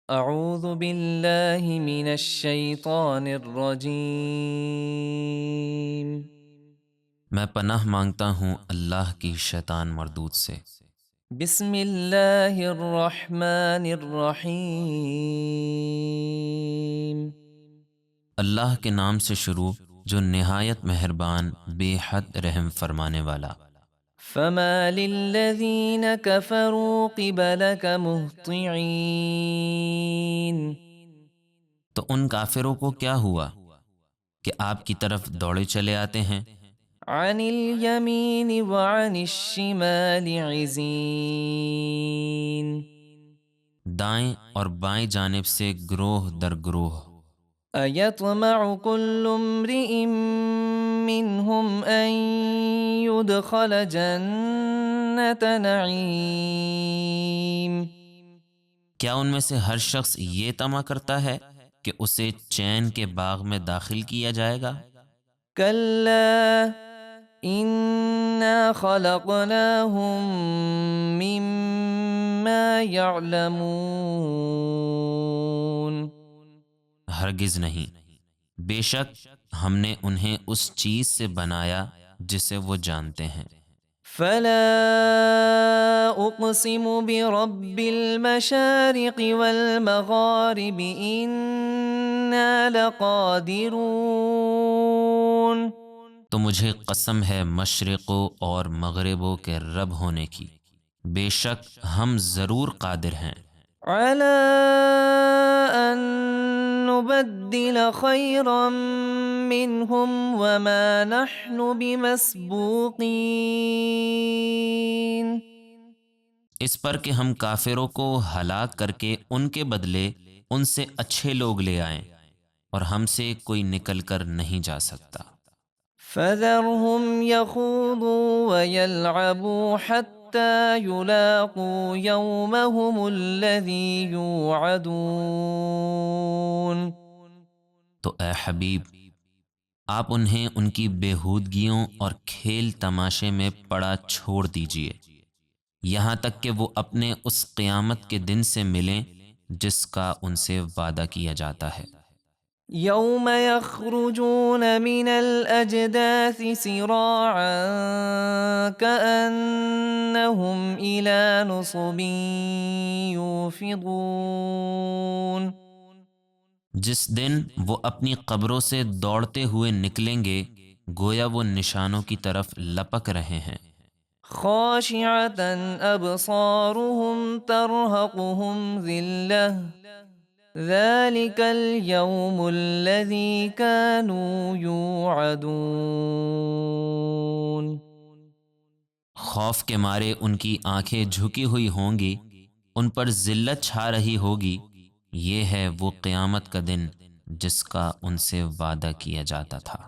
اعوذ باللہ من الشیطان الرجیم۔ میں پناہ مانگتا ہوں اللہ کی شیطان مردود سے۔ بسم اللہ الرحمن الرحیم۔ اللہ کے نام سے شروع جو نہایت مہربان بے حد رحم فرمانے والا۔ فما للذین کفروا قبلک مہطعین۔ تو ان کافروں کو کیا ہوا کہ آپ کی طرف دوڑے چلے آتے ہیں؟ عن الیمین وعن الشمال عزین۔ دائیں اور بائیں جانب سے گروہ در گروہ۔ ایطمع کل امرئ منہم ان يدخل جنت نعیم۔ کیا ان میں سے ہر شخص یہ طمع کرتا ہے کہ اسے چین کے باغ میں داخل کیا جائے گا؟ کلا انا خلقناہم مما یعلمون۔ ہرگز نہیں، بے شک ہم نے انہیں اس چیز سے بنایا جسے وہ جانتے ہیں۔ فلا اقسم برب المشارق والمغارب انا لقادرون۔ تو مجھے قسم ہے مشرقوں اور مغربوں کے رب ہونے کی، بے شک ہم ضرور قادر ہیں۔ على ان نبدل خيرا منهم وما نحن بمسبوقين۔ اس پر کہ ہم کافروں کو ہلاک کر کے ان کے بدلے ان سے اچھے لوگ لے آئیں، اور ہم سے کوئی نکل کر نہیں جا سکتا۔ فذرهم يخوضوا ويلعبوا حتى يلاقوا يومهم الذي يوعدون۔ تو اے حبیب، آپ انہیں ان کی بےہودگیوں اور کھیل تماشے میں پڑا چھوڑ دیجیے، یہاں تک کہ وہ اپنے اس قیامت کے دن سے ملیں جس کا ان سے وعدہ کیا جاتا ہے۔ يوم يخرجون من الأجداث سراعا كأنهم إلى نصب يوفضون۔ جس دن وہ اپنی قبروں سے دوڑتے ہوئے نکلیں گے گویا وہ نشانوں کی طرف لپک رہے ہیں۔ خاشعة أبصارهم ترهقهم ذلة ذلك اليوم الذي كانوا يوعدون۔ خوف کے مارے ان کی آنکھیں جھکی ہوئی ہوں گی، ان پر ذلت چھا رہی ہوگی، یہ ہے وہ قیامت کا دن جس کا ان سے وعدہ کیا جاتا تھا۔